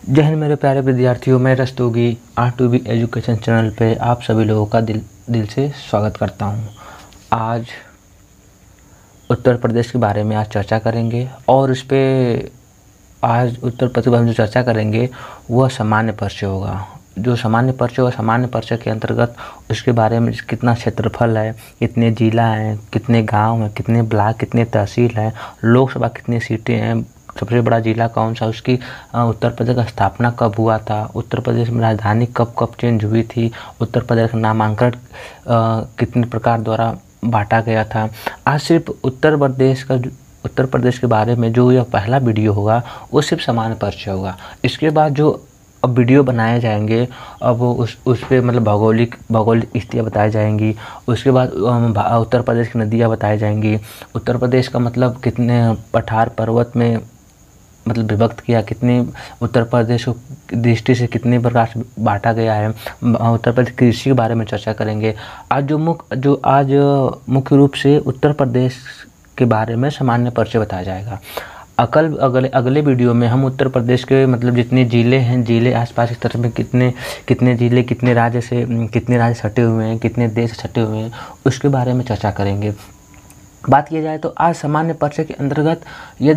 जय हिंद मेरे प्यारे विद्यार्थियों, मैं रस्तोगी R2B एजुकेशन चैनल पे आप सभी लोगों का दिल से स्वागत करता हूँ। आज उत्तर प्रदेश के बारे में आज चर्चा करेंगे और इस पे आज उत्तर प्रदेश के बारे में जो चर्चा करेंगे वह सामान्य परिचय होगा। जो सामान्य परिचय होगा, सामान्य परिचय के अंतर्गत उसके बारे में कितना क्षेत्रफल है, कितने जिला हैं, कितने गाँव हैं, कितने ब्लॉक, कितने तहसील हैं, लोकसभा कितनी सीटें हैं, सबसे बड़ा जिला कौन सा, उसकी उत्तर प्रदेश का स्थापना कब हुआ था, उत्तर प्रदेश में राजधानी कब चेंज हुई थी, उत्तर प्रदेश का नामांकन कितने प्रकार द्वारा बांटा गया था। आज सिर्फ उत्तर प्रदेश के बारे में जो यह पहला वीडियो होगा वो सिर्फ सामान्य परिचय होगा। इसके बाद जो अब वीडियो बनाए जाएंगे, अब उस पे मतलब भौगोलिक स्थितियाँ बताई जाएंगी। उसके बाद उत्तर प्रदेश की नदियाँ बताई जाएंगी। उत्तर प्रदेश का मतलब कितने पठार पर्वत में मतलब विभक्त किया, कितने उत्तर प्रदेश को दृष्टि से कितने प्रकार से बांटा गया है। उत्तर प्रदेश कृषि के बारे में चर्चा करेंगे। आज मुख्य रूप से उत्तर प्रदेश के बारे में सामान्य परिचय बताया जाएगा। अगले वीडियो में हम उत्तर प्रदेश के मतलब जितने ज़िले हैं, ज़िले आसपास की तरफ में कितने ज़िले कितने राज्य सटे हुए हैं, कितने देश सटे हुए हैं, उसके बारे में चर्चा करेंगे। बात किया जाए तो आज सामान्य परिचय के अंतर्गत ये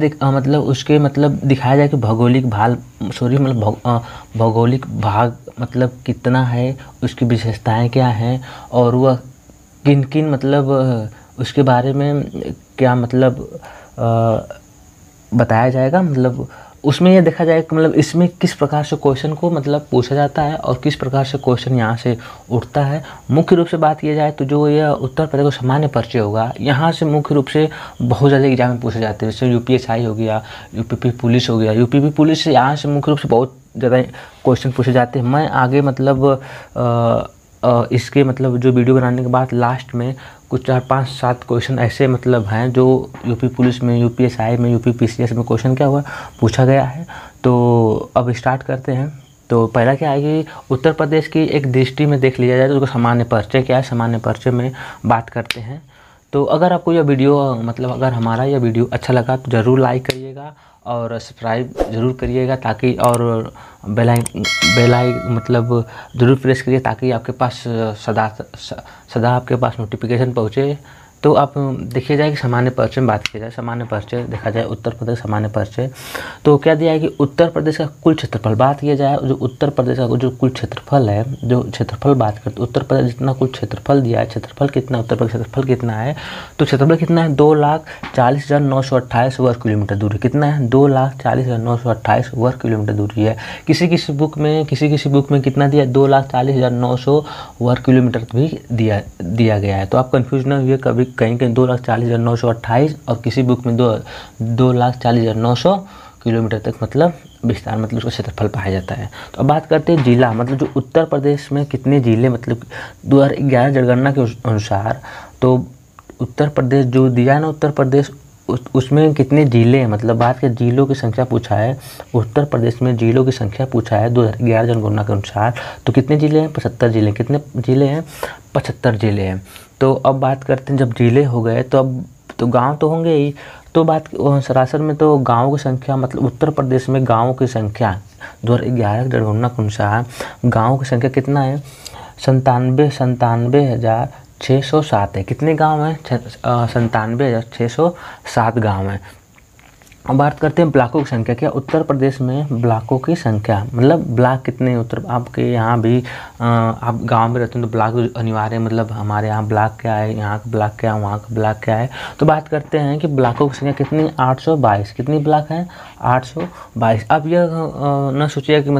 उसके दिखाया जाए कि भौगोलिक भाग मतलब कितना है, उसकी विशेषताएं क्या हैं और वह किन उसके बारे में क्या बताया जाएगा। उसमें यह देखा जाए कि इसमें किस प्रकार से क्वेश्चन को पूछा जाता है और किस प्रकार से क्वेश्चन यहाँ से उठता है। मुख्य रूप से बात किया जाए तो जो यह उत्तर प्रदेश का सामान्य परिचय होगा, यहाँ से मुख्य रूप से बहुत ज़्यादा एग्जाम में पूछे जाते हैं। जैसे UPSI हो गया, UPP पुलिस हो गया। UPP पुलिस से यहाँ से मुख्य रूप से बहुत ज़्यादा क्वेश्चन पूछे जाते हैं। मैं आगे इसके जो वीडियो बनाने के बाद लास्ट में कुछ 4, 5, 7 क्वेश्चन ऐसे हैं जो यूपी पुलिस में, UPSI में, UPPCS में क्वेश्चन क्या हुआ पूछा गया है। तो अब स्टार्ट करते हैं। तो पहला क्या है कि उत्तर प्रदेश की एक दृष्टि में देख लिया जाए तो उसका सामान्य परिचय क्या है, सामान्य परिचय में बात करते हैं। तो अगर आपको यह वीडियो अगर हमारा यह वीडियो अच्छा लगा तो ज़रूर लाइक करिएगा और सब्सक्राइब ज़रूर करिएगा, ताकि और बेल आइकन ज़रूर प्रेस करिए ताकि आपके पास सदा आपके पास नोटिफिकेशन पहुँचे। तो आप देखिए जाए कि सामान्य परिचय में बात की जाए, सामान्य परिचय देखा जाए उत्तर प्रदेश सामान्य परिचय। तो क्या दिया है कि उत्तर प्रदेश का कुल क्षेत्रफल बात किया जाए, जो उत्तर प्रदेश का जो कुल क्षेत्रफल है, जो क्षेत्रफल बात करते उत्तर प्रदेश जितना कुल क्षेत्रफल दिया है, क्षेत्रफल कितना उत्तर प्रदेश क्षेत्रफल कितना है, तो क्षेत्रफल कितना है 2,40,928 वर्ग किलोमीटर दूरी। कितना है 2,40,928 वर्ग किलोमीटर दूरी है। किसी बुक में कितना दिया है 2,40,900 वर्ग किलोमीटर भी दिया गया है। तो आप कन्फ्यूज ना हुए कभी कहीं 2,40,928 और किसी बुक में 2,40,900 किलोमीटर तक विस्तार उसका क्षेत्रफल पाया जाता है। तो अब बात करते हैं जिला, जो उत्तर प्रदेश में कितने जिले 2011 जनगणना के अनुसार तो उत्तर प्रदेश जो दिया है ना, उत्तर प्रदेश उसमें कितने जिले हैं, बात के जिलों की संख्या पूछा है। उत्तर प्रदेश में जिलों की संख्या पूछा है 2011 जनगणना के अनुसार। तो कितने जिले हैं 75 जिले। कितने जिले हैं 75 जिले हैं। तो अब बात करते हैं, जब जिले हो गए तो अब तो गांव तो होंगे ही। तो बात सरासर में तो गाँवों की संख्या उत्तर प्रदेश में गाँवों की संख्या 2011 जनगणना के अनुसार गाँवों की संख्या कितना है 97,607 है। कितने गांव हैं 97,607 गांव हैं। अब बात करते हैं ब्लॉकों की संख्या। क्या उत्तर प्रदेश में ब्लॉकों की संख्या ब्लॉक कितने आपके यहाँ भी आप गांव में रहते हैं तो ब्लॉक अनिवार्य हमारे यहाँ ब्लॉक क्या है, यहाँ का ब्लॉक क्या है, वहाँ का ब्लॉक क्या है। तो बात करते हैं कि ब्लॉकों की संख्या कितनी 822। कितनी ब्लॉक है 822। अब यह न सोचिए कि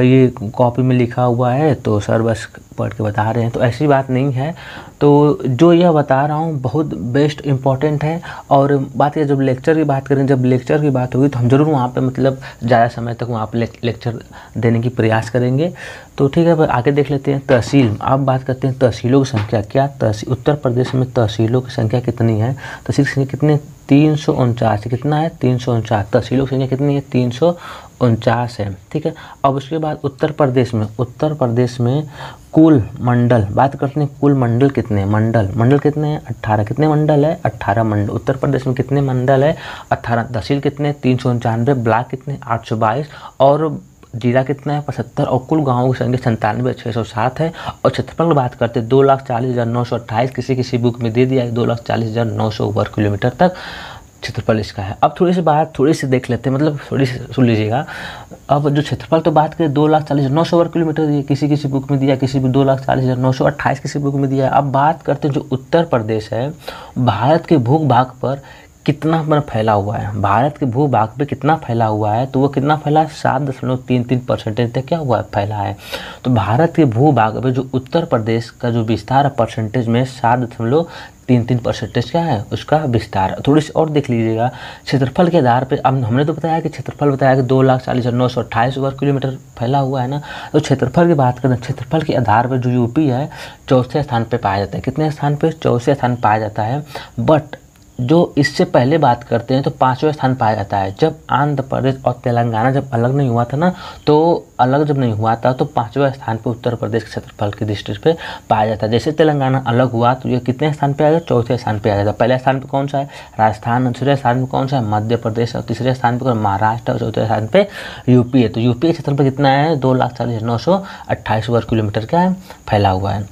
ये कॉपी में लिखा हुआ है तो सर बस पढ़ के बता रहे हैं, तो ऐसी बात नहीं है। तो जो यह बता रहा हूँ बहुत बेस्ट इम्पॉर्टेंट है। और बात है जब लेक्चर की बात करें, जब लेक्चर की बात होगी तो हम ज़रूर वहाँ पे ज़्यादा समय तक वहाँ पे लेक्चर देने की प्रयास करेंगे। तो ठीक है, आगे देख लेते हैं तहसील। अब बात करते हैं तहसीलों की संख्या। क्या उत्तर प्रदेश में तहसीलों की संख्या कितनी है, तहसील की संख्या कितनी 349। कितना है 349। तहसीलों की संख्या कितनी है 349 है। ठीक है। अब उसके बाद उत्तर प्रदेश में कुल मंडल बात करते हैं। कुल मंडल कितने मंडल कितने हैं 18। कितने मंडल है 18 मंडल। उत्तर प्रदेश में कितने मंडल है 18। तहसील कितने 399। ब्लॉक कितने 822। और जिला कितना है 75 और कुल गाँवों की संख्या 97,607 है। और क्षेत्रफल की बात करते हैं 2,40,928, किसी बुक में दे दिया है 2,40,900 वर्ग किलोमीटर तक क्षेत्रफल इसका है। अब थोड़ी सी देख लेते हैं, मतलब थोड़ी सी सुन लीजिएगा। अब जो क्षेत्रफल तो बात करें 2,40,900 वर्ग किलोमीटर दिया, किसी बुक में दिया, किसी भी 2,40,928 किसी बुक में दिया है। अब बात करते हैं जो उत्तर प्रदेश है, भारत के भूभाग पर कितना फैला हुआ है, भारत के भूभाग पे कितना फैला हुआ है, तो वो कितना फैला है 7.33% तक क्या हुआ है, फैला है। तो भारत के भूभाग पे जो उत्तर प्रदेश का जो विस्तार है परसेंटेज में 7.33% क्या है उसका विस्तार। थोड़ी सी और देख लीजिएगा क्षेत्रफल के आधार पे। अब हमने तो बताया कि क्षेत्रफल बताया कि 2,40,928 वर्ग किलोमीटर फैला हुआ है ना। तो क्षेत्रफल की बात करें, क्षेत्रफल के आधार पर जो यूपी है चौथे स्थान पर पाया जाता है। कितने स्थान पर? चौथे स्थान पाया जाता है। बट जो इससे पहले बात करते हैं तो 5वें स्थान पाया जाता है। जब आंध्र प्रदेश और तेलंगाना जब अलग नहीं हुआ था ना, तो अलग जब नहीं हुआ था तो 5वें स्थान पे उत्तर प्रदेश के क्षेत्रफल की दृष्टि पे पाया जाता है। जैसे तेलंगाना अलग हुआ तो ये कितने स्थान पे आ गया? चौथे स्थान पे आ जाता है। पहले स्थान पे कौन सा है? राजस्थान। दूसरे स्थान पे कौन सा है? मध्य प्रदेश। और तीसरे स्थान पे महाराष्ट्र। और चौथे स्थान पे यूपी है। तो यूपी के क्षेत्रफल कितना है? 2,40,928 वर्ग किलोमीटर क्या है, फैला हुआ है।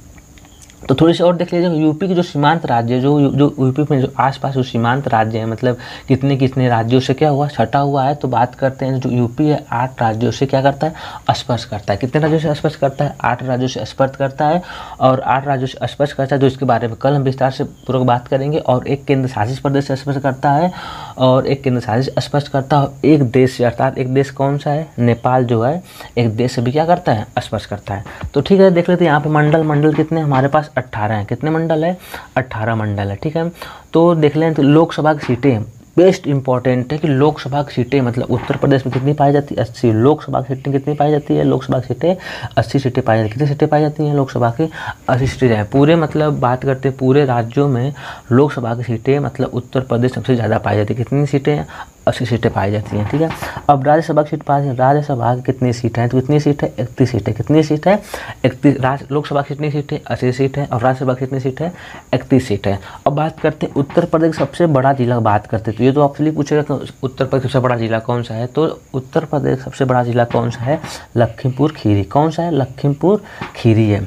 तो थोड़ी सी और देख लीजिए यूपी के जो सीमांत राज्य जो यूपी में जो आसपास जो सीमांत राज्य हैं, मतलब कितने राज्यों से क्या हुआ, छटा हुआ है। तो बात करते हैं जो यूपी है 8 राज्यों से क्या करता है, स्पर्श करता है। कितने राज्यों से स्पर्श करता है? 8 राज्यों से स्पर्श करता है। और 8 राज्यों से स्पर्श करता है जो इसके बारे में कल हम विस्तार से पूर्वक बात करेंगे। और एक केंद्र शासित प्रदेश से स्पर्श करता है, और एक केंद्र शासित स्पर्श करता है। एक देश से, अर्थात एक देश कौन सा है? नेपाल जो है, एक देश से भी क्या करता है, स्पर्श करता है। तो ठीक है, देख लेते हैं यहाँ पे मंडल कितने हमारे पास 18 हैं। कितने मंडल है? 18 मंडल है। ठीक है, तो देख लें तो लोकसभा की सीटें बेस्ट इंपॉर्टेंट है कि लोकसभा की सीटें मतलब उत्तर प्रदेश में कितनी पाई जाती है? 80। लोकसभा की सीटें कितनी पाई जाती है? लोकसभा की सीटें 80 सीटें पाई जाती है। कितनी सीटें पाई जाती हैं लोकसभा की? 80 सीटें हैं। पूरे मतलब बात करते हैं पूरे राज्यों में लोकसभा की सीटें मतलब उत्तर प्रदेश सबसे ज़्यादा पाई जाती है। कितनी सीटें हैं? 80 सीटें पाई जाती हैं। ठीक है, अब राज्यसभा की सीट पाई है। राज्यसभा की कितनी सीट हैं? तो कितनी सीट है? 31 सीट है। कितनी सीट है? 31। लोकसभा की कितनी सीट है? 80 सीट है। और राज्यसभा की कितनी सीट है? 31 सीट है। अब बात करते हैं उत्तर प्रदेश सबसे बड़ा जिला की बात करते हैं। तो ये तो आपसे पूछेगा कि उत्तर प्रदेश सबसे बड़ा जिला कौन सा है? तो उत्तर प्रदेश सबसे बड़ा जिला कौन सा है? लखीमपुर खीरी। कौन सा है? लखीमपुर खीरी है।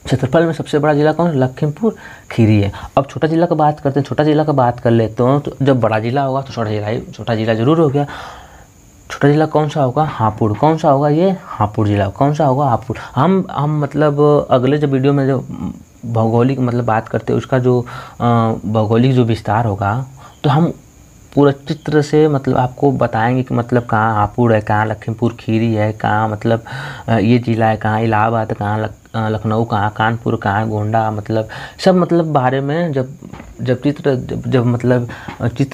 क्षेत्रफल में सबसे बड़ा जिला कौन? लखीमपुर खीरी है। अब छोटा जिला की बात करते हैं। छोटा जिला की बात कर लेते हो तो जब बड़ा जिला होगा तो छोटा जिला जरूर हो गया। छोटा जिला कौन सा होगा? हापुड़। कौन सा होगा ये? हापुड़ जिला। कौन सा होगा? हापुड़। हम मतलब अगले जो वीडियो में जो भौगोलिक मतलब बात करते हैं उसका जो भौगोलिक जो विस्तार होगा तो हम पूरा चित्र से मतलब आपको बताएंगे कि मतलब कहाँ हापुड़ है, कहाँ लखीमपुर खीरी है, कहाँ मतलब ये जिला है, कहाँ इलाहाबाद, कहाँ लखनऊ, कहाँ कानपुर, कहाँ गोंडा, मतलब सब मतलब बारे में जब चित्र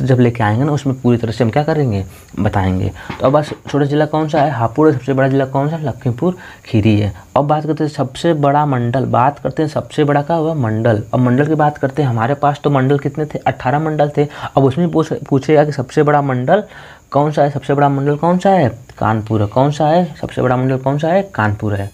जब लेके आएंगे ना उसमें पूरी तरह से हम क्या करेंगे, बताएंगे। तो अब बस छोटा जिला कौन सा है? हापुड़ है। सबसे बड़ा जिला कौन सा है? लखीमपुर खीरी है। अब बात करते हैं सबसे बड़ा मंडल। बात करते हैं सबसे बड़ा क्या हुआ? मंडल। अब मंडल की बात करते हैं। हमारे पास तो मंडल कितने थे? 18 मंडल थे। अब उसमें पूछेगा कि सबसे बड़ा मंडल कौन सा है? सबसे बड़ा मंडल कौन सा है? कानपुर है। कौन सा है? सबसे बड़ा मंडल कौन सा है? कानपुर है।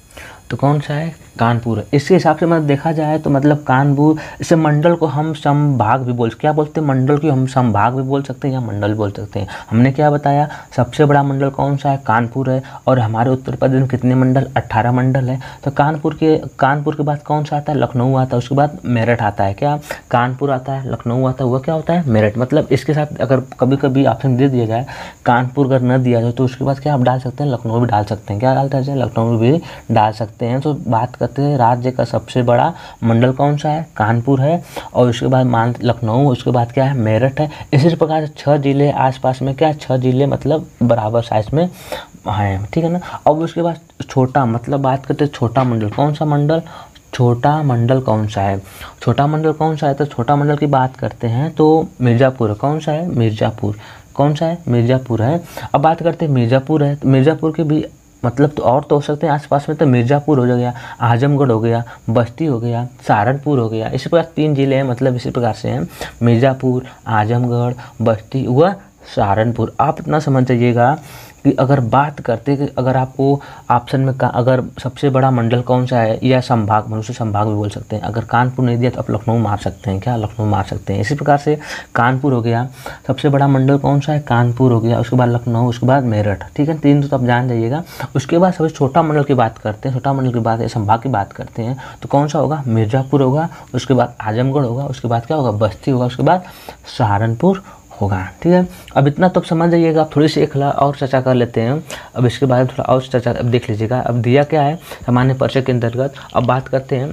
तो कौन सा है? कानपुर है। इसके हिसाब से मतलब देखा जाए तो मतलब कानपुर, इसे मंडल को हम संभाग भी क्या बोलते हैं? मंडल को हम संभाग भी बोल सकते हैं या मंडल बोल सकते हैं। हमने क्या बताया? सबसे बड़ा मंडल कौन सा है? कानपुर है। और हमारे उत्तर प्रदेश में कितने मंडल? 18 मंडल है। तो कानपुर के बाद कौन सा आता है? लखनऊ आता है। उसके बाद मेरठ आता है। क्या? कानपुर आता है, लखनऊ आता है, वह क्या होता है? मेरठ। मतलब इसके साथ अगर कभी कभी ऑप्शन दे दिया जाए कानपुर अगर न दिया जाए तो उसके बाद क्या आप डाल सकते हैं? लखनऊ भी डाल सकते हैं। क्या डालते हैं? लखनऊ भी डाल सकते हैं। तो बात करते हैं राज्य का सबसे बड़ा मंडल कौन सा है? कानपुर है। और उसके बाद मान लखनऊ, उसके बाद क्या है? मेरठ है। इसी प्रकार से 6 जिले आसपास में क्या? 6 जिले मतलब बराबर साइज में हैं। ठीक है ना। अब उसके बाद छोटा मतलब बात करते हैं छोटा मंडल। कौन सा मंडल? छोटा मंडल कौन सा है? छोटा मंडल कौन सा है? तो छोटा मंडल की बात करते हैं तो मिर्ज़ापुर। कौन सा है? मिर्ज़ापुर। कौन सा है? मिर्ज़ापुर है। अब बात करते हैं मिर्ज़ापुर है तो मिर्ज़ापुर के भी मतलब तो और तो हो सकते हैं आसपास में। तो मिर्ज़ापुर हो गया, आजमगढ़ हो गया, बस्ती हो गया, सहारनपुर हो गया। इसी प्रकार 3 जिले हैं मतलब इसी प्रकार से हैं। मिर्ज़ापुर, आजमगढ़, बस्ती हुआ, सहारनपुर। आप इतना समझ जाइएगा कि अगर बात करते कि अगर आपको ऑप्शन में अगर सबसे बड़ा मंडल कौन सा है या संभाग, मनुष्य संभाग भी बोल सकते हैं, अगर कानपुर नहीं दिया तो आप लखनऊ मार सकते हैं। क्या लखनऊ मार सकते हैं। इसी प्रकार से कानपुर हो गया, सबसे बड़ा मंडल कौन सा है, कानपुर हो गया, उसके बाद लखनऊ, उसके बाद मेरठ। ठीक है, 3 तो आप जान जाइएगा। उसके बाद सबसे छोटा मंडल की बात करते हैं, छोटा मंडल की बात संभाग की बात करते हैं तो कौन सा होगा, मिर्ज़ापुर होगा, उसके बाद आजमगढ़ होगा, उसके बाद क्या होगा, बस्ती होगा, उसके बाद सहारनपुर होगा। ठीक है, अब इतना तो समझ जाइएगा। अब थोड़ी सी एक और चर्चा कर लेते हैं। अब इसके बाद थोड़ा और चर्चा अब देख लीजिएगा। अब दिया क्या है सामान्य परिचय के अंतर्गत। अब बात करते हैं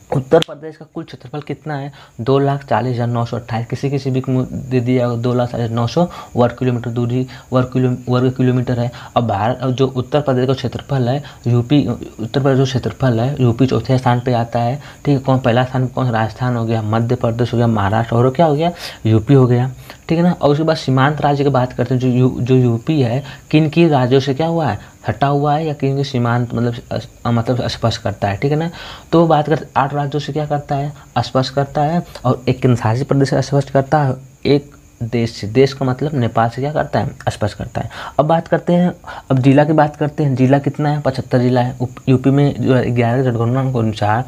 उत्तर प्रदेश का कुल क्षेत्रफल कितना है, 2,40,928। किसी भी को दे दिया 2,40,900 वर्ग किलोमीटर दूरी वर्ग किलोमीटर है। अब भारत, अब जो उत्तर प्रदेश का क्षेत्रफल है, यूपी उत्तर प्रदेश जो क्षेत्रफल है यूपी चौथे स्थान पे आता है। ठीक है, कौन पहला स्थान, कौन राजस्थान हो गया, मध्य प्रदेश हो गया, महाराष्ट्र और क्या हो गया, यूपी हो गया। ठीक है ना। और उसके बाद सीमांत राज्य की बात करते हैं। जो यूपी है किन की राज्यों से क्या हुआ है, हटा हुआ है, या किन के सीमांत मतलब स्पर्श करता है। ठीक है ना। तो बात करते 8 राज्यों से क्या करता है, स्पर्श करता है, और एक केंद्रशासित प्रदेश से स्पर्श करता है, एक देश से, देश का मतलब नेपाल से क्या करता है, स्पर्श करता है। अब बात करते हैं, अब जिला की बात करते हैं। जिला कितना है, 75 जिला है। यूपी में जो 11 जनगणना के अनुसार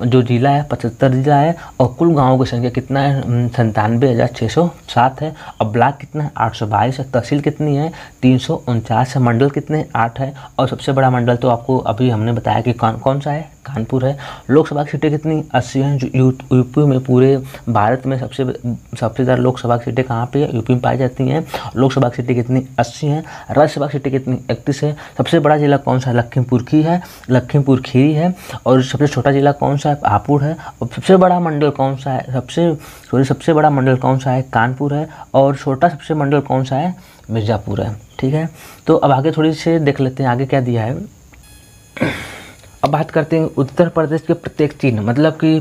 जो जिला है 75 जिला है, और कुल गाँवों की संख्या कितना है, 97,607 है। अब ब्लॉक कितना है, 822 है। तहसील कितनी है, 349 है। मंडल कितने, 8 है। और सबसे बड़ा मंडल तो आपको अभी हमने बताया कि कौन सा है, कानपुर है। लोकसभा की सीटें कितनी, 80 हैं। जो यूपी में पूरे भारत में सबसे ज़्यादा लोकसभा की सीटें कहाँ पे है, यूपी में पाई जाती हैं। लोकसभा की सीटें कितनी, 80 हैं। राज्यसभा की सीटें कितनी, 31 है। सबसे बड़ा जिला कौन सा है, लखीमपुर खीरी है। और सबसे छोटा जिला कौन सा है, हापुड़ है। और सबसे बड़ा मंडल कौन सा है, सबसे बड़ा मंडल कौन सा है, कानपुर है। और छोटा सबसे मंडल कौन सा है, मिर्ज़ापुर है। ठीक है, तो अब आगे थोड़ी से देख लेते हैं आगे क्या दिया है। अब बात करते हैं उत्तर प्रदेश के प्रतीक चिन्ह, मतलब कि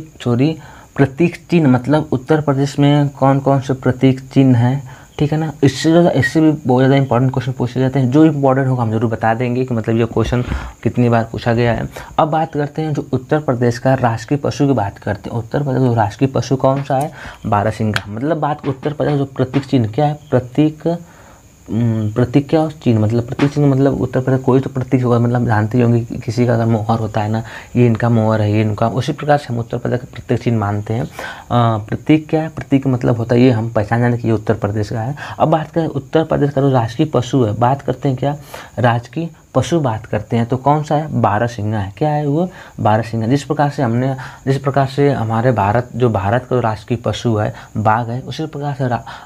प्रतीक चिन्ह, मतलब उत्तर प्रदेश में कौन कौन से प्रतीक चिन्ह हैं। ठीक है ना। इससे भी बहुत ज़्यादा इंपॉर्टेंट क्वेश्चन पूछे जाते हैं। जो इंपॉर्टेंट होगा हम जरूर बता देंगे कि मतलब ये क्वेश्चन कितनी बार पूछा गया है। अब बात करते हैं जो उत्तर प्रदेश का राष्ट्रीय पशु की बात करते हैं। उत्तर प्रदेश का राष्ट्रीय पशु कौन सा है, बारहसिंगा। मतलब बात उत्तर प्रदेश जो प्रतीक चिन्ह क्या है, प्रतीक क्या चिन्ह, मतलब प्रतीक चिन्ह मतलब उत्तर प्रदेश कोई तो प्रतीक होगा, मतलब जानते ही होंगे किसी का अगर मोहर होता है ना, ये इनका मोहर है, ये इनका, उसी प्रकार से हम उत्तर प्रदेश का प्रतीक चिन्ह मानते हैं। प्रतीक क्या है, प्रतीक मतलब होता है ये हम पहचान जाने कि ये उत्तर प्रदेश का है। अब बात करें उत्तर प्रदेश का जो राष्ट्रीय पशु है, बात करते हैं क्या, राजकीय पशु बात करते हैं तो कौन सा है, बारहसिंगा है। क्या है वो, बारहसिंगा। जिस प्रकार से हमारे भारत का राष्ट्रीय पशु है बाघ है, उसी प्रकार से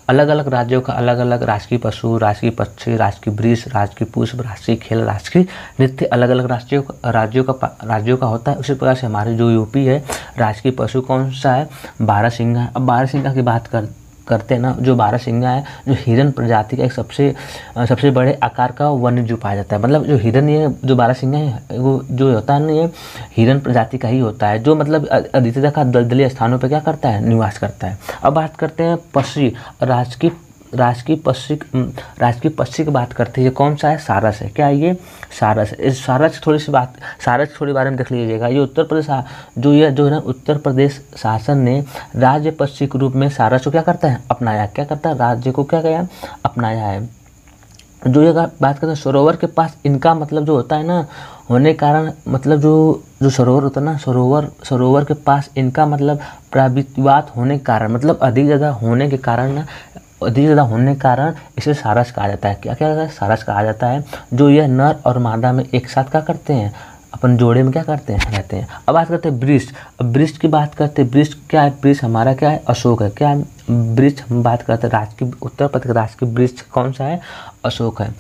अलग अलग राज्यों का अलग अलग राष्ट्रीय पशु, राष्ट्रीय पक्षी, राष्ट्रीय वृक्ष, राष्ट्रीय पुष्प, राष्ट्रीय खेल, राष्ट्रीय नृत्य अलग अलग राज्यों का होता है। उसी प्रकार से हमारे जो यूपी है राष्ट्रीय पशु कौन सा है, बारहसिंगा है। अब बारहसिंगा की बात करते हैं ना, जो बारहसिंगा है जो हिरन प्रजाति का एक सबसे बड़े आकार का वन्य जीव पाया जाता है। मतलब जो हिरन है, जो बारहसिंगा है वो जो होता है ना, ये हिरन प्रजाति का ही होता है, जो मतलब अधिकतर दलदली स्थानों पर क्या करता है, निवास करता है। अब बात करते हैं पक्षी, राजकीय पक्षी की बात करते हैं, ये कौन सा है, सारस है। क्या है ये, सारस है। इस सारस थोड़ी बारे में देख लीजिएगा। ये उत्तर प्रदेश शासन ने राज्य पक्षी के रूप में सारस को क्या करता है, अपनाया। क्या करता है, राज्य को क्या किया, अपनाया है। जो ये बात करते हैं सरोवर के पास इनका मतलब जो होता है ना, होने कारण मतलब जो सरोवर होता है ना, सरोवर के पास इनका मतलब प्रावित्वात होने के कारण, मतलब अधिक ज़्यादा होने के कारण इसे सारस कहा जाता है। क्या कहता है, सारस कहा जाता है। जो यह नर और मादा में एक साथ क्या करते हैं, अपन जोड़े में क्या करते हैं, रहते हैं। अब बात करते हैं वृक्ष। अब वृक्ष की बात करते हैं, वृक्ष क्या है, वृक्ष हमारा क्या है, अशोक है। क्या है वृक्ष, हम बात करते हैं उत्तर प्रदेश का राष्ट्रीय वृक्ष कौन सा है, अशोक है।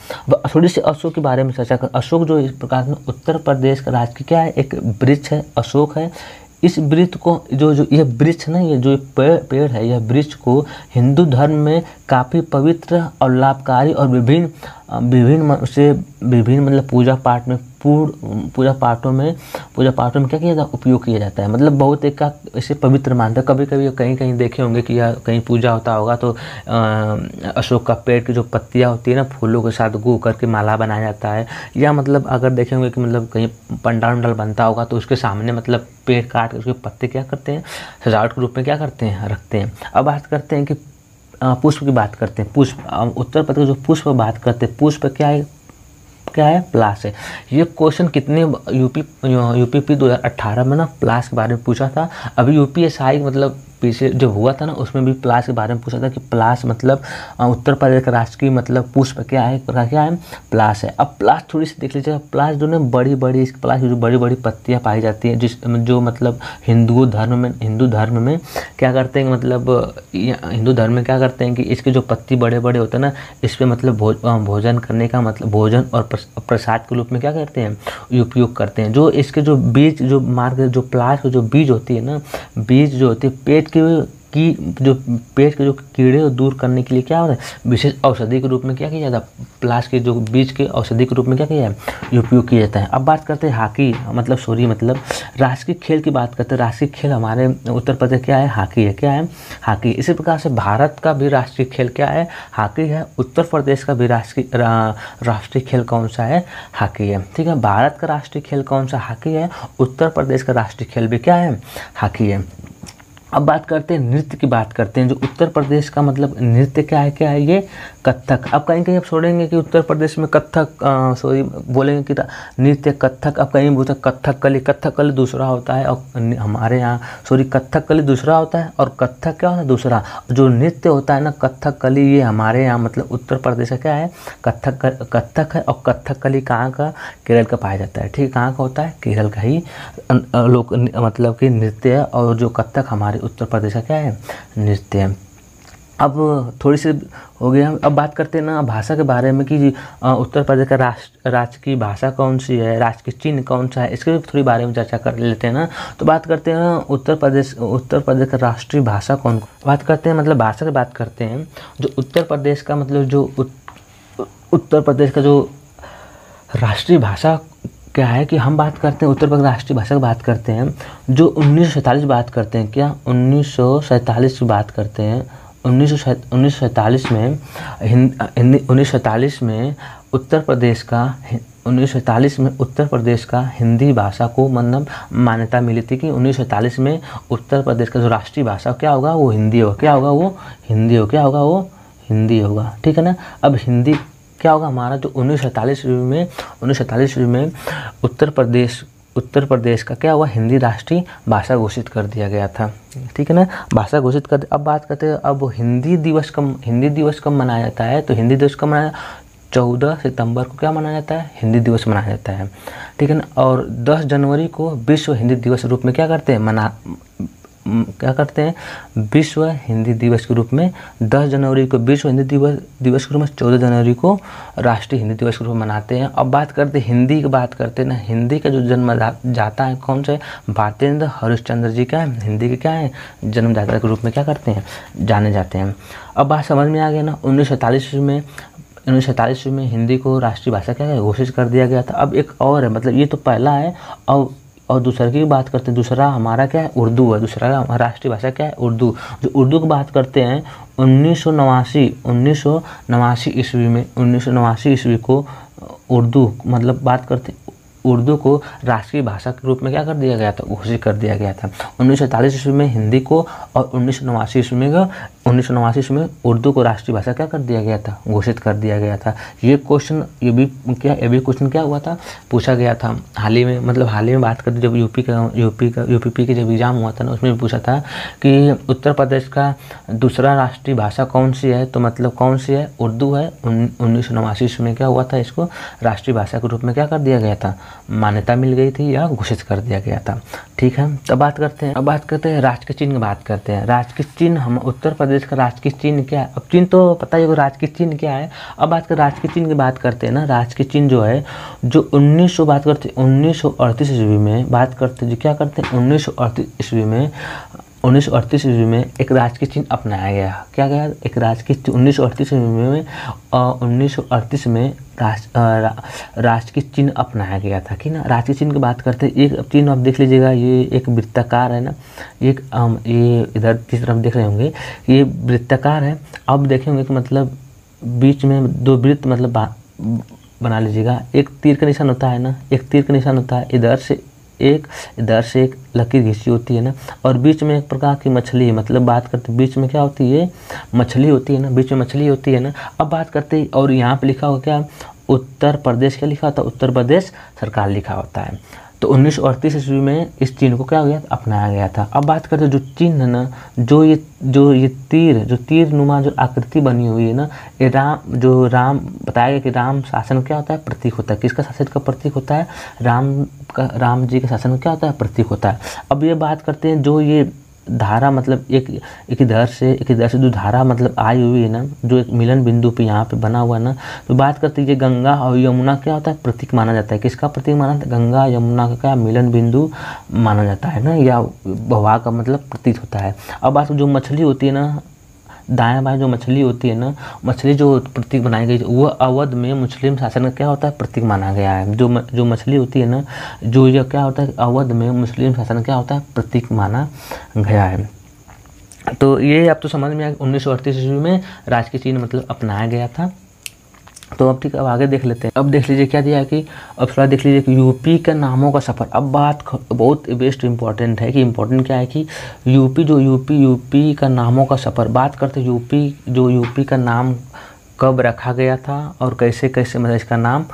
थोड़ी सी अशोक के बारे में चर्चा कर। अशोक जो इस प्रकार में उत्तर प्रदेश का राष्ट्रीय क्या है, एक वृक्ष है, अशोक है। इस वृक्ष को जो यह वृक्ष ना, ये जो पेड़ है, यह वृक्ष को हिंदू धर्म में काफ़ी पवित्र और लाभकारी और विभिन्न मतलब पूजा पाठों में क्या किया जाता है, उपयोग किया जाता है। मतलब बहुत एक का इसे पवित्र मानता है। कभी कभी कहीं देखे होंगे कि या कहीं पूजा होता होगा तो अशोक का पेड़ की जो पत्तियां होती है ना, फूलों के साथ गू करके माला बनाया जाता है। या मतलब अगर देखे होंगे कि मतलब कहीं पंडाल बनता होगा तो उसके सामने मतलब पेड़ काट कर उसके पत्ते क्या करते हैं, सजावट के रूप में क्या करते हैं, रखते हैं। अब बात करते हैं कि पुष्प की बात करते हैं, पुष्प उत्तर प्रदेश जो पुष्प बात करते हैं, पुष्प क्या है, क्या है, प्लास है। ये क्वेश्चन कितने यूपीपी 2018 में ना प्लास के बारे में पूछा था। अभी यूपीएसआई मतलब पीछे जो हुआ था ना उसमें भी प्लास के बारे में पूछा था कि प्लास मतलब उत्तर प्रदेश का राष्ट्रीय मतलब पुष्प क्या है, क्या है, प्लास है। अब प्लास थोड़ी सी देख लीजिए, प्लास जो ना बड़ी बड़ी, इस प्लास की जो बड़ी बड़ी पत्तियां पाई जाती हैं, जो मतलब हिंदू धर्म में क्या करते हैं, मतलब हिंदू धर्म में क्या करते हैं कि इसके जो पत्ती बड़े बड़े होते हैं ना, इस पर मतलब भोजन करने का मतलब भोजन और प्रसाद के रूप में क्या करते हैं, उपयोग करते हैं। जो इसके जो बीज जो मार्ग जो प्लास के जो बीज होती है ना, बीज जो होती है पेट की जो पेट के जो कीड़े को दूर करने के लिए क्या हो रहा है, विशेष औषधि के रूप में क्या किया जाता है, प्लास के जो बीज के औषधि के रूप में क्या किया है, उपयोग किया जाता है। अब बात करते हैं हॉकी मतलब राष्ट्रीय खेल की बात करते हैं। राष्ट्रीय खेल हमारे उत्तर प्रदेश क्या है, हॉकी है, क्या है, हॉकी। इसी प्रकार से भारत का भी राष्ट्रीय खेल क्या है, हॉकी है। उत्तर प्रदेश का भी राष्ट्रीय खेल कौन सा है, हॉकी है। ठीक है, भारत का राष्ट्रीय खेल कौन सा, हॉकी है। उत्तर प्रदेश का राष्ट्रीय खेल भी क्या है, हॉकी है। अब बात करते हैं नृत्य की बात करते हैं। जो उत्तर प्रदेश का मतलब नृत्य क्या है ये कथक। अब कहीं कहीं आप छोड़ेंगे कि उत्तर प्रदेश में कथक बोलेंगे कि नृत्य कथक, अब कहीं बोलते कथकली दूसरा होता है और हमारे यहाँ कथकली दूसरा होता है और कथक क्या होता है दूसरा। जो नृत्य होता है ना कथकली, ये हमारे यहाँ मतलब उत्तर प्रदेश का क्या है, कथक है। और कथकली कहाँ का, केरल का पाया जाता है। ठीक, कहाँ का होता है, केरल का ही लोक मतलब कि नृत्य है। और जो कथक हमारे उत्तर प्रदेश का क्या है, नृत्य है। अब थोड़ी सी हो गया, अब बात करते हैं ना भाषा के बारे में कि उत्तर प्रदेश का राज्य की भाषा कौन सी है, राज्य की चिन्ह कौन सा है, इसके भी थोड़ी बारे में चर्चा कर लेते हैं ना। तो बात करते हैं ना उत्तर प्रदेश का राष्ट्रीय भाषा कौन, बात करते हैं मतलब भाषा की बात करते हैं। जो उत्तर प्रदेश का मतलब जो उत्तर प्रदेश का जो राष्ट्रीय भाषा क्या है कि हम बात करते हैं उत्तर प्रदेश राष्ट्रीय भाषा की बात करते हैं। जो 1947 बात करते हैं, क्या 1947 की बात करते हैं। 1947 में 1947 में उत्तर प्रदेश का 1947 में उत्तर प्रदेश का हिंदी भाषा को मतलब मान्यता मिली थी कि 1947 में उत्तर प्रदेश का जो राष्ट्रीय भाषा क्या होगा वो हिंदी होगा, क्या होगा वो हिंदी होगा, क्या होगा वो हिंदी होगा। ठीक है ना। अब हिंदी क्या होगा हमारा जो 1947 में उत्तर प्रदेश का क्या हुआ, हिंदी राष्ट्रीय भाषा घोषित कर दिया गया था। ठीक है ना, भाषा घोषित कर। अब बात करते हैं अब हिंदी दिवस कब मनाया जाता है। तो हिंदी दिवस कब मनाया, 14 सितंबर को क्या मनाया जाता है, हिंदी दिवस मनाया जाता है। ठीक है ना। और 10 जनवरी को विश्व हिंदी दिवस के रूप में क्या करते हैं विश्व हिंदी दिवस के रूप में 10 जनवरी को विश्व हिंदी दिवस के रूप में 14 जनवरी को राष्ट्रीय हिंदी दिवस के रूप में मनाते हैं। अब बात करते हैं हिंदी की बात करते हैं ना, हिंदी का जो जन्म जाता है कौन से, भारतेंद्र हरिश्चंद्र जी का है, हिंदी के क्या है जन्मदाता के रूप में क्या करते हैं जाने जाते हैं। अब बात समझ में आ गया ना। 1947 में हिंदी को राष्ट्रीय भाषा क्या है घोषित कर दिया गया था। अब एक और है, मतलब ये तो पहला है और दूसरे की बात करते हैं। दूसरा हमारा क्या है, उर्दू है। दूसरा हमारा राष्ट्रीय भाषा क्या है, उर्दू। जो उर्दू की बात करते हैं 1989 ईस्वी को उर्दू मतलब बात करते हैं उर्दू को राष्ट्रीय भाषा के रूप में क्या कर दिया गया था, घोषित कर दिया गया था। 1947 ईस्वी में हिंदी को और 1989 ईस्वी में उर्दू को राष्ट्रीय भाषा क्या कर दिया गया था, घोषित कर दिया गया था। ये भी क्वेश्चन क्या हुआ था, पूछा गया था हाल ही में बात करते जब यूपीपी के जब एग्जाम हुआ था ना, उसमें भी पूछा था कि उत्तर प्रदेश का दूसरा राष्ट्रीय भाषा कौन सी है, तो मतलब कौन सी है, उर्दू है। 1989 ईस्वी में क्या हुआ था, इसको राष्ट्रीय भाषा के रूप में क्या कर दिया गया था, मान्यता मिल गई थी या घोषित कर दिया गया था। ठीक है। अब बात करते हैं राज्य के चिन्ह की बात करते हैं। राज्य के चिन्ह, हम उत्तर प्रदेश का राज्य के चिन्ह क्या है, अब चिन्ह तो पता ही होगा राज्य के चिन्ह क्या है। अब बात कर राज्य के चिन्ह की बात करते हैं ना, राज्य के चिन्ह जो है जो 1938 ईस्वी में बात करते हैं, जो क्या करते हैं 1938 ईस्वी में एक राजकीय चिन्ह अपनाया गया। क्या गया, एक राजकीय 1938 में राजकीय चिन्ह अपनाया गया था कि ना। राजकीय चिन्ह की बात करते हैं, एक चिन्ह आप देख लीजिएगा, ये एक वृत्ताकार है ना, ये इधर की तरफ देख रहे होंगे, ये वृत्ताकार है। अब देखे होंगे कि मतलब बीच में 2 वृत्त मतलब बना लीजिएगा, एक तीर का निशान होता है ना, एक तीर का निशान होता है इधर से एक इधर से एक लकीर घिसी होती है ना, और बीच में एक प्रकार की मछली, मतलब बात करते बीच में क्या होती है, मछली होती है ना, बीच में मछली होती है ना। अब बात करते हैं, और यहाँ पे लिखा हुआ क्या, उत्तर प्रदेश, क्या लिखा होता है, उत्तर प्रदेश सरकार लिखा होता है। तो 1938 ईस्वी में इस चिन्ह को क्या हो गया, अपनाया गया था। अब बात करते हैं जो चिन्ह है ना, जो ये तीर नुमा जो आकृति बनी हुई है ना, ये राम बताया गया कि राम शासन क्या होता है, प्रतीक होता है। किसका शासन का प्रतीक होता है, राम जी का शासन क्या होता है, प्रतीक होता है। अब ये बात करते हैं जो ये धारा, मतलब एक इधर से जो धारा मतलब आई हुई है ना, जो एक मिलन बिंदु पे यहाँ पे बना हुआ है ना, तो बात करते हैं ये गंगा और यमुना क्या होता है, प्रतीक माना जाता है। किसका प्रतीक माना जाता है, गंगा यमुना का क्या मिलन बिंदु माना जाता है ना, या बहा का मतलब प्रतीक होता है। अब बात जो मछली होती है ना, दाएं बाएं जो मछली होती है ना, मछली जो प्रतीक बनाई गई वो अवध में मुस्लिम शासन का क्या होता है, प्रतीक माना गया है। जो मछली होती है ना, जो ये क्या होता है, अवध में मुस्लिम शासन क्या होता है, प्रतीक माना गया है। तो ये अब तो समझ में आया 1938 ईस्वी में राजकीय चिन्ह मतलब अपनाया गया था। तो अब ठीक है, अब आगे देख लेते हैं। अब देख लीजिए क्या दिया है कि अब थोड़ा देख लीजिए कि यूपी के नामों का सफ़र। अब बात बहुत बेस्ट इंपॉर्टेंट है कि इंपॉर्टेंट क्या है कि यूपी का नामों का सफ़र। बात करते हैं यूपी का नाम कब रखा गया था और कैसे कैसे मतलब इसका नाम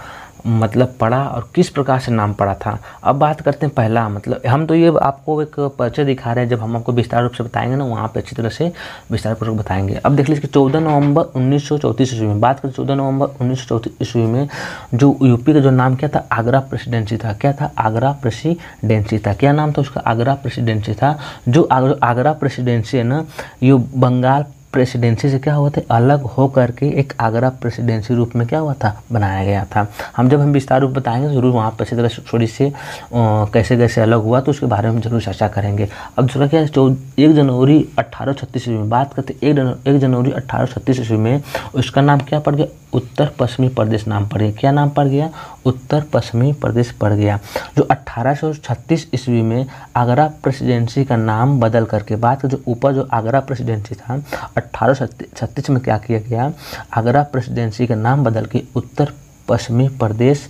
मतलब पड़ा और किस प्रकार से नाम पड़ा था। अब बात करते हैं पहला, मतलब हम तो ये आपको एक परिचय दिखा रहे हैं, जब हम आपको विस्तार रूप से बताएंगे ना वहाँ पे अच्छी तरह से विस्तारपूर्वक बताएंगे। अब देख लीजिए 14 नवंबर 1934 ईस्वी में, बात करें 14 नवंबर 1934 ईस्वी में जो यूपी का जो नाम क्या था, आगरा प्रेसिडेंसी था। क्या था, आगरा प्रेसिडेंसी था। क्या नाम था उसका, आगरा प्रेसिडेंसी था। जो आगरा प्रेसिडेंसी है ना, ये बंगाल प्रेसिडेंसी से क्या हुआ था, अलग हो करके एक आगरा प्रेसिडेंसी रूप में क्या हुआ था, बनाया गया था। जब हम विस्तार रूप बताएंगे जरूर वहाँ पर अच्छी तरह थोड़ी सी कैसे कैसे अलग हुआ तो उसके बारे में जरूर चर्चा करेंगे। अब दूसरा क्या है, 1 जनवरी 1836 ईस्वी में, बात करते 1 जनवरी 1836 ईस्वी में उसका नाम क्या पड़ गया, उत्तर पश्चिमी प्रदेश नाम पड़ गया। क्या नाम पड़ गया, उत्तर पश्चिमी प्रदेश पड़ गया। जो 1836 ईस्वी में आगरा प्रेसिडेंसी का नाम बदल करके, बात जो ऊपर जो आगरा प्रेसिडेंसी था 1836 में क्या किया गया, आगरा प्रेसिडेंसी का नाम बदल के उत्तर पश्चिमी प्रदेश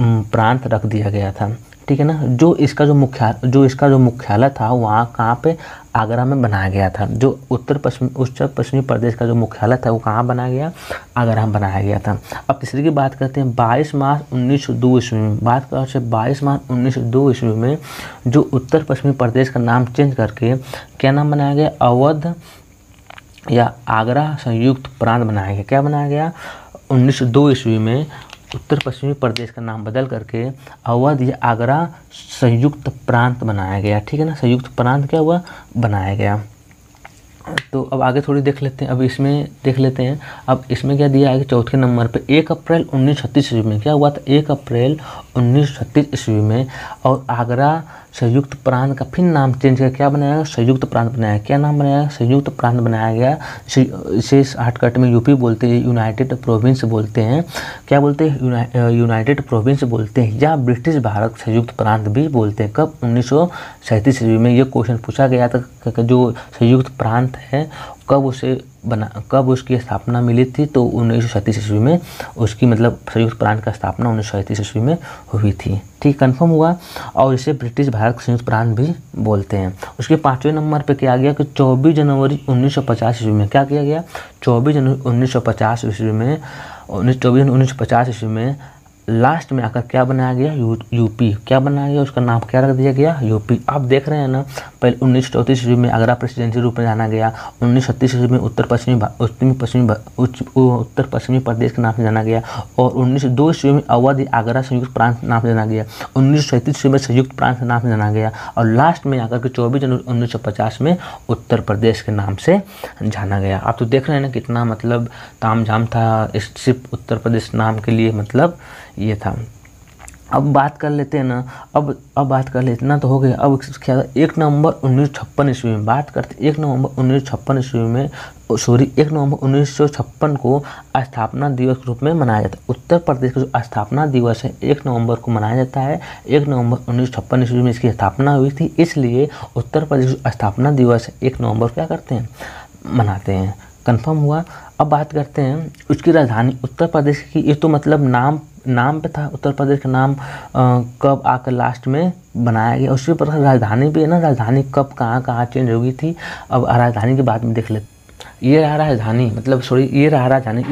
प्रांत रख दिया गया था। ठीक है ना। जो इसका जो मुख्यालय था वहाँ कहाँ पे, आगरा में बनाया गया था। जो उत्तर पश्चिमी प्रदेश का जो मुख्यालय था वो कहाँ बनाया गया, आगरा में बनाया गया था। अब तीसरी की बात करते हैं 22 मार्च 1902 ईस्वी में, बात करते हैं 22 मार्च 1902 ईस्वी में जो उत्तर पश्चिमी प्रदेश का नाम चेंज करके क्या नाम बनाया गया, अवध या आगरा संयुक्त प्रांत बनाया गया। क्या बनाया गया, 1902 ईस्वी में उत्तर पश्चिमी प्रदेश का नाम बदल करके अवध या आगरा संयुक्त प्रांत बनाया गया। ठीक है ना, संयुक्त प्रांत क्या हुआ, बनाया गया। तो अब आगे थोड़ी देख लेते हैं। अब इसमें देख लेते हैं, अब इसमें क्या दिया है कि चौथे नंबर पे 1 अप्रैल 1936 ईस्वी में क्या हुआ था, 1 अप्रैल 1936 ईस्वी में और आगरा संयुक्त प्रांत का फिर नाम चेंज करके क्या बनाया गया, संयुक्त प्रांत बनाया। क्या नाम बनाया, संयुक्त प्रांत बनाया गया। इसे शॉर्टकट में यूपी बोलते हैं, यूनाइटेड प्रोविंस बोलते हैं। क्या बोलते हैं, यूनाइटेड प्रोविंस बोलते हैं या ब्रिटिश भारत संयुक्त प्रांत भी बोलते हैं। कब, 1937 ईस्वी में ये क्वेश्चन पूछा गया था कि जो संयुक्त प्रांत है कब उसकी स्थापना मिली थी, तो 1937 ईस्वी में उसकी मतलब संयुक्त प्रांत का स्थापना 1937 ईस्वी में हुई थी। ठीक, कंफर्म हुआ। और इसे ब्रिटिश भारत संयुक्त प्रांत भी बोलते हैं। उसके 5वें नंबर पे क्या गया कि 24 जनवरी 1950 ईस्वी में क्या किया गया, 24 जनवरी 1950 ईस्वी में 1950 ईस्वी में लास्ट में आकर क्या बनाया गया, यूपी। क्या बनाया गया, उसका नाम क्या रख दिया गया, यूपी। आप देख रहे हैं ना, पहले 1934 ईस्वी में आगरा प्रेसिडेंसी रूप में जाना गया, 1936 ईस्वी में उत्तर पश्चिमी प्रदेश के नाम से जाना गया और 1902 ईस्वी में अवध आगरा संयुक्त प्रांत नाम से जाना गया, 1937 ईस्वी में संयुक्त प्रांत नाम से जाना गया और लास्ट में आकर के 24 जनवरी 1950 में उत्तर प्रदेश के नाम से जाना गया। आप तो देख रहे हैं ना कितना मतलब तामझाम था इस सिर्फ उत्तर प्रदेश नाम के लिए, मतलब ये था। अब बात कर लेते हैं ना, अब बात कर लेते, इतना तो हो गया। अब क्या 1 नवंबर 1956 ईस्वी में बात करते, 1 नवंबर 1956 ईस्वी में 1 नवंबर 1956 को स्थापना दिवस के रूप में मनाया जाता है। उत्तर प्रदेश का जो स्थापना दिवस है 1 नवंबर को मनाया जाता है। 1 नवंबर 1956 ईस्वी में इसकी स्थापना हुई थी, इसलिए उत्तर प्रदेश का स्थापना दिवस 1 नवंबर क्या करते हैं, मनाते हैं। कंफर्म हुआ। अब बात करते हैं उसकी राजधानी उत्तर प्रदेश की, ये तो मतलब नाम पे था। उत्तर प्रदेश का नाम कब आकर लास्ट में बनाया गया। उसके ऊपर राजधानी भी है ना, राजधानी कब कहाँ चेंज हो गई थी। अब राजधानी के बाद में देख लेते। ये रहा राजधानी, मतलब सॉरी ये रहा राजधानी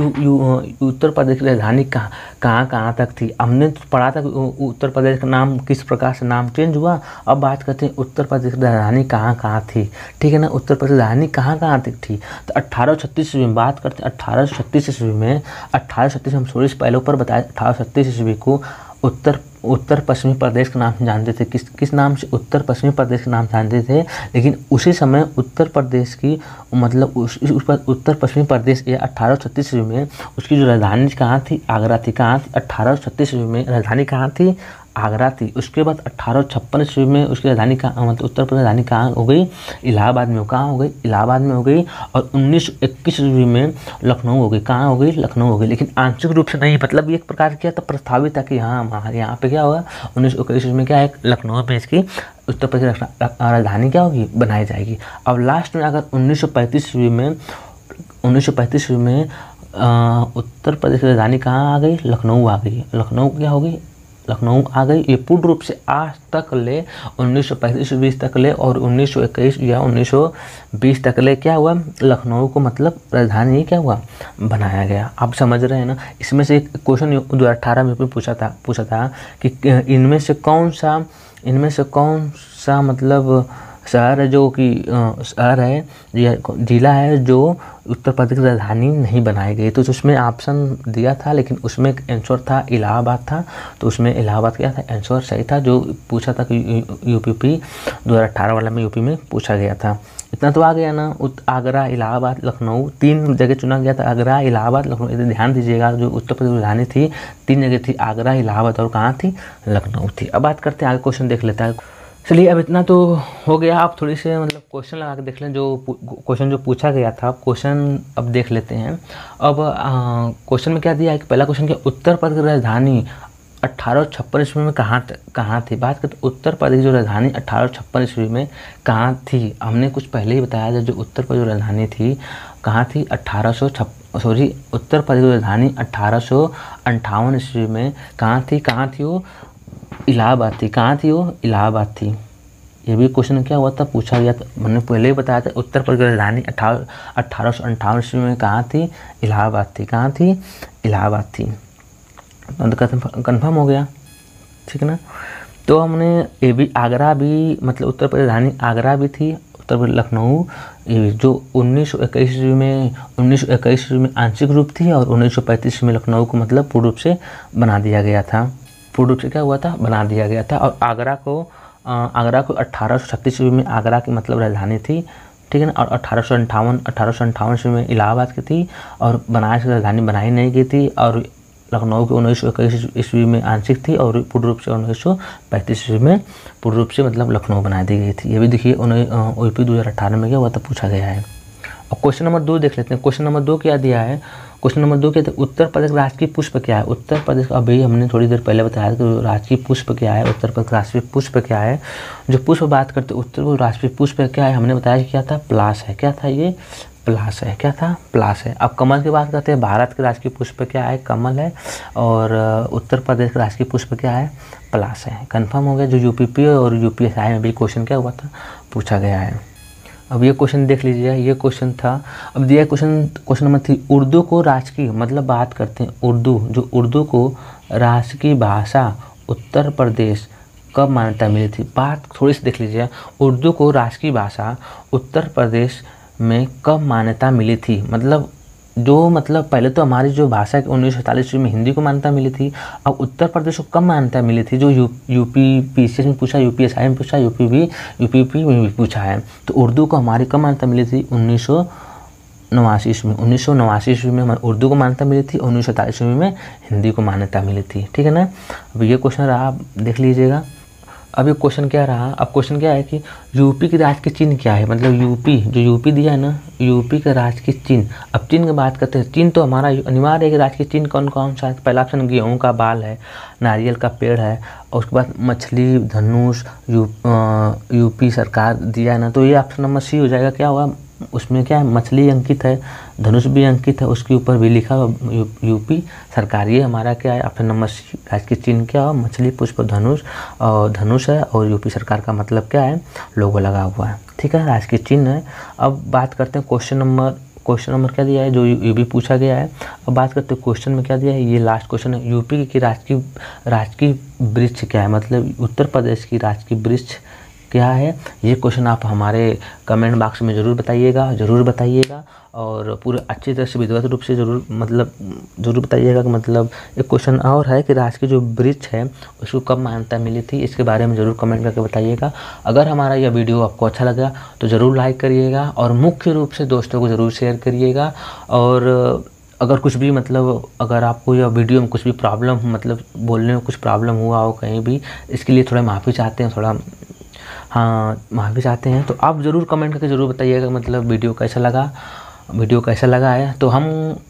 उत्तर प्रदेश की राजधानी कहाँ तक थी। हमने पढ़ा था कि उत्तर प्रदेश का नाम किस प्रकार से नाम चेंज हुआ। अब बात करते हैं उत्तर प्रदेश की राजधानी कहाँ थी, ठीक है ना। उत्तर प्रदेश राजधानी कहाँ तक थी, तो 1836 ईस्वी में बात करते हैं। 1836 ईस्वी में, 1836 हम सॉरी पहले ऊपर बताया, 1836 ईस्वी को उत्तर पश्चिमी प्रदेश के नाम से जानते थे। किस नाम से, उत्तर पश्चिमी प्रदेश के नाम से जानते थे। लेकिन उसी समय उत्तर प्रदेश की मतलब उत्तर पश्चिमी प्रदेश या 1836 ईस्वी में उसकी जो राजधानी कहाँ थी, आगरा थी। कहाँ थी, 1836 ईस्वी में राजधानी कहाँ थी, आगरा थी। उसके बाद 1856 ईस्वी में उसकी राजधानी कहाँ, मतलब उत्तर प्रदेश राजधानी कहाँ हो गई, इलाहाबाद में। कहाँ हो गई, इलाहाबाद में हो गई। और 1921 ईस्वी में लखनऊ हो गई। कहाँ हो गई, लखनऊ हो गई। लेकिन आंशिक रूप से नहीं, मतलब एक प्रकार क्या था, प्रस्तावित था कि हाँ हमारे यहाँ पे क्या होगा, 1921 ईस्वी में क्या है, लखनऊ में इसकी उत्तर प्रदेश राजधानी क्या होगी, बनाई जाएगी। अब लास्ट में अगर 1935 ईस्वी में उत्तर प्रदेश की राजधानी कहाँ आ गई, लखनऊ आ गई। लखनऊ क्या हो गई, लखनऊ आ गई। ये पूर्ण रूप से आज तक ले 1935-20 तक ले और 1921 या 1920 तक ले क्या हुआ, लखनऊ को मतलब राजधानी क्या हुआ, बनाया गया। आप समझ रहे हैं ना। इसमें से एक क्वेश्चन 2018 में भी पूछा था कि इनमें से कौन सा मतलब शहर है जो कि शहर है या जिला है जो उत्तर प्रदेश की राजधानी नहीं बनाई गई। तो उसमें ऑप्शन दिया था, लेकिन उसमें एक आंसर था इलाहाबाद था। तो उसमें इलाहाबाद क्या था, आंसर सही था। जो पूछा था कि यूपी 2018 वाला में यूपी में पूछा गया था। इतना तो आ गया ना। आगरा, इलाहाबाद, लखनऊ, 3 जगह चुना गया था। आगरा, इलाहाबाद, लखनऊ। इधर ध्यान दीजिएगा, जो उत्तर प्रदेश की राजधानी थी 3 जगह थी, आगरा, इलाहाबाद और कहाँ थी, लखनऊ थी। अब बात करते हैं आगे, क्वेश्चन देख लेते हैं। चलिए अब इतना तो हो गया। आप थोड़ी से मतलब क्वेश्चन लगा के देख लें, जो क्वेश्चन जो पूछा गया था। क्वेश्चन अब देख लेते हैं। अब क्वेश्चन में क्या दिया है कि पहला क्वेश्चन क्या, उत्तर प्रदेश की राजधानी 1856 ईस्वी में कहाँ थी। बात करते उत्तर प्रदेश की जो राजधानी 1856 ईस्वी में कहाँ थी। हमने कुछ पहले ही बताया था, जो उत्तर प्रदेश की राजधानी थी कहाँ थी, उत्तर प्रदेश की राजधानी 1858 ईस्वी में कहाँ थी वो, इलाहाबाद थी। कहाँ थी वो, इलाहाबाद थी। ये भी क्वेश्चन क्या हुआ था, पूछा गया था। मैंने पहले ही बताया था, उत्तर प्रदेश की राजधानी 1858 ईस्वी में कहाँ थी, इलाहाबाद थी। कहाँ थी, इलाहाबाद थी। कन्फर्म हो गया, ठीक है ना। तो हमने ये भी, आगरा भी मतलब उत्तर प्रदेश राजधानी आगरा भी थी, उत्तर प्रदेश लखनऊ जो 1921 ईस्वी में आंशिक रूप थी और 1935 में लखनऊ को मतलब पूर्ण रूप से बना दिया गया था। पूर्ण रूप से क्या हुआ था, बना दिया गया था। और आगरा को 1836 ईस्वी में आगरा की मतलब राजधानी थी, ठीक है ना। और 1858 ईस्वी में इलाहाबाद की थी और बनारस की राजधानी बनाई नहीं गई थी। और लखनऊ के 1921 ईस्वी में आंशिक थी और पूर्ण रूप से 1935 ईस्वी में पूर्ण रूप से मतलब लखनऊ बना दी गई थी। ये भी देखिए यूपी 2018 में क्या हुआ था, पूछा गया है। अब क्वेश्चन नंबर 2 देख लेते हैं। क्वेश्चन नंबर 2 क्या दिया है, क्वेश्चन नंबर 2 क्या था, उत्तर प्रदेश का राष्ट्रीय पुष्प क्या है। उत्तर प्रदेश का, अभी हमने थोड़ी देर पहले बताया था कि राष्ट्रीय पुष्प क्या है, उत्तर प्रदेश का राष्ट्रीय पुष्प क्या है। जो पुष्प बात करते उत्तर प्रदेश राष्ट्रीय पुष्प क्या है, हमने बताया कि क्या था, पलाश है। क्या था ये, पलाश है। क्या था, पलाश है। अब कमल की बात करते हैं। भारत के राष्ट्रीय पुष्प क्या है, कमल है। और उत्तर प्रदेश का राष्ट्रीय पुष्प क्या है, पलाश है। कंफर्म हो गया। जो यूपीपी और यूपीएसआई में भी क्वेश्चन क्या हुआ था, पूछा गया है। अब ये क्वेश्चन देख लीजिए, ये क्वेश्चन था। अब दिया क्वेश्चन नंबर 3, उर्दू को राजकीय, मतलब बात करते हैं उर्दू को राजकीय भाषा उत्तर प्रदेश कब मान्यता मिली थी। बात थोड़ी सी देख लीजिए, उर्दू को राजकीय भाषा उत्तर प्रदेश में कब मान्यता मिली थी। मतलब पहले तो हमारी जो भाषा है 1947 में हिंदी को मान्यता मिली थी। अब उत्तर प्रदेश को कब मान्यता मिली थी, जो यूपी पीसीएस में पूछा, यूपीएसआई में पूछा, यूपीपी में भी पूछा है। तो उर्दू को हमारी कब मान्यता मिली थी, 1989 ईस्वी में। 1989 ईस्वी में हमारी उर्दू को मान्यता मिली थी, 1947 ईस्वी में हिंदी को मान्यता मिली थी, ठीक है ना। अब ये क्वेश्चन रहा, आप देख लीजिएगा। अब ये क्वेश्चन क्या रहा, अब क्वेश्चन क्या है कि यूपी के राज के चिन्ह क्या है। मतलब यूपी दिया है ना, यूपी का राज के चिन्ह। अब चिन्ह की बात करते हैं, चिन्ह तो हमारा अनिवार्य है कि राज के चिन्ह कौन कौन सा है। पहला ऑप्शन गेहूँ का बाल है, नारियल का पेड़ है, और उसके बाद मछली, धनुष, यूपी सरकार दिया है ना। तो ये ऑप्शन नंबर सी हो जाएगा। क्या हुआ, उसमें क्या है, मछली अंकित है, धनुष भी अंकित है, उसके ऊपर भी लिखा हुआ यूपी सरकार। ये हमारा क्या है, ऑप्शन नंबर सी, राजकीय चिन्ह क्या है, मछली पुष्प धनुष, और धनुष है, और यूपी सरकार का मतलब क्या है, लोगो लगा हुआ है। ठीक है, राजकीय चिन्ह है। अब बात करते हैं क्वेश्चन नंबर क्या दिया है, जो ये भी पूछा गया है। अब बात करते हैं क्वेश्चन में क्या दिया है, ये लास्ट क्वेश्चन है, यूपी की राजकीय वृक्ष क्या है, मतलब उत्तर प्रदेश की राजकीय वृक्ष क्या है। ये क्वेश्चन आप हमारे कमेंट बॉक्स में ज़रूर बताइएगा, और पूरे अच्छी तरह से विधिवत रूप से ज़रूर बताइएगा कि मतलब एक क्वेश्चन और है कि राष्ट्र की जो वृक्ष है उसको कब मान्यता मिली थी, इसके बारे में ज़रूर कमेंट करके बताइएगा। अगर हमारा यह वीडियो आपको अच्छा लगा तो ज़रूर लाइक करिएगा, और मुख्य रूप से दोस्तों को ज़रूर शेयर करिएगा। और अगर कुछ भी मतलब अगर आपको यह वीडियो में कुछ भी प्रॉब्लम मतलब बोलने में कुछ प्रॉब्लम हुआ हो कहीं भी, इसके लिए थोड़ा माफ़ी चाहते हैं, तो आप ज़रूर कमेंट करके ज़रूर बताइएगा मतलब वीडियो कैसा लगा है। तो हम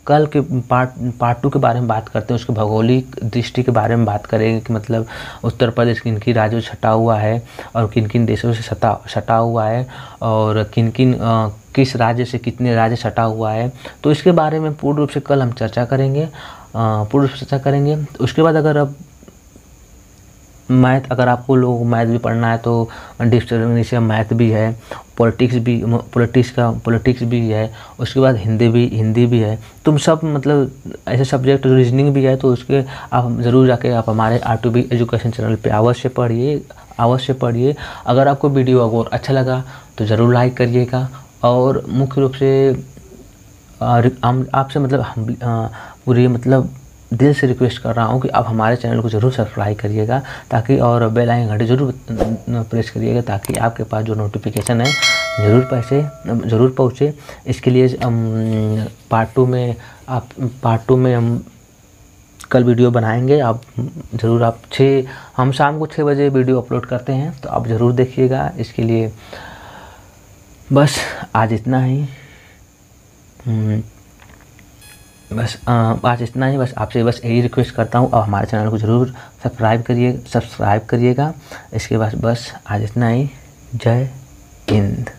कल के पार्ट 2 के बारे में बात करते हैं, उसके भौगोलिक दृष्टि के बारे में बात करेंगे कि मतलब उत्तर प्रदेश किन किन राज्यों से सटा हुआ है और किन किन देशों से सटा हुआ है, और किस राज्य से कितने राज्य सटा हुआ है। तो इसके बारे में पूर्ण रूप से कल हम चर्चा करेंगे। उसके बाद अगर आपको लोग मैथ भी पढ़ना है तो डिस्ट्रीब्यूशन मैथ भी है, पॉलिटिक्स भी है, उसके बाद हिंदी भी है। तुम सब मतलब ऐसे सब्जेक्ट रीजनिंग भी है, तो उसके आप ज़रूर जाके आप हमारे R2B एजुकेशन चैनल पे अवश्य पढ़िए। अगर आपको वीडियो अगर अच्छा लगा तो ज़रूर लाइक करिएगा, और मुख्य रूप से हम आपसे मतलब पूरी मतलब दिल से रिक्वेस्ट कर रहा हूँ कि आप हमारे चैनल को ज़रूर सब्सक्राइब करिएगा, ताकि और बेल आइकन घंटी ज़रूर प्रेस करिएगा, ताकि आपके पास जो नोटिफिकेशन है ज़रूर पहुँचे। इसके लिए पार्ट टू में हम कल वीडियो बनाएंगे। आप ज़रूर हम शाम को 6 बजे वीडियो अपलोड करते हैं, तो आप ज़रूर देखिएगा। इसके लिए बस आज इतना ही। बस आपसे यही रिक्वेस्ट करता हूँ, और हमारे चैनल को ज़रूर सब्सक्राइब करिएगा। इसके बाद बस आज इतना ही। जय हिंद।